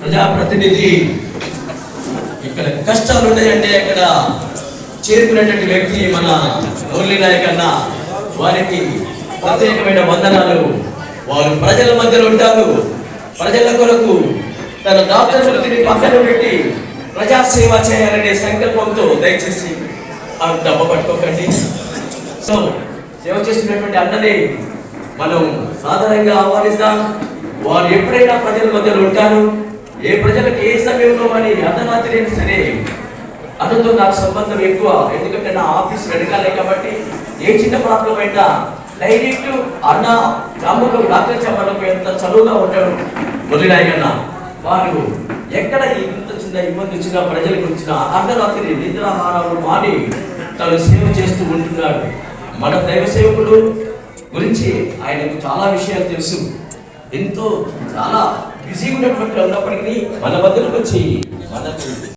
ప్రజాప్రతినిధి. ఇక్కడ కష్టాలు ఉన్నాయంటే అక్కడ చేరుకునేటువంటి వ్యక్తి మన మురళీ నాయక్ అన్న. వారికి ప్రత్యేకమైన వందనాలు. వారు ప్రజల మధ్యలో ఉంటారు. ప్రజల కొరకు తన డాక్టర్ వృత్తిని పక్కన పెట్టి ప్రజాసేవ చేయాలనే సంకల్పంతో దయచేసి డబ్బ పట్టుకోకండి. సో సేవ చేస్తున్నటువంటి అన్నని మనం సాధారణంగా ఆహ్వానిస్తాం. వారు ఎప్పుడైనా ప్రజల మధ్యలో ఉంటారు. ఏ ప్రజలకు ఏ సమయంలో అని అర్ధరాత్రి అయినా సరే అతనితో నాకు సంబంధం ఎక్కువ. ఎందుకంటే నా ఆఫీస్ వెనకాలే కాబట్టి ఏ చిన్న ప్రాబ్లం అయినా డైరెక్ట్ అన్న గ్రామంలో డాక్టర్ చెప్పడానికి ఎంత చదువుగా ఉంటాడు మురళీ నాయక్ అన్న. వారు ఎక్కడ ఇంత చిన్న ఇబ్బంది వచ్చినా ప్రజలకు వచ్చిన అర్ధరాత్రి నిద్రాహారాలు మాని తను సేవ చేస్తూ ఉంటున్నాడు. మన దైవ సేవకుడు గురించి ఆయనకు చాలా విషయాలు తెలుసు. ఎంతో చాలా బిజీగా ఉన్నప్పటికీ మన మధ్యలోకి వచ్చి మనకు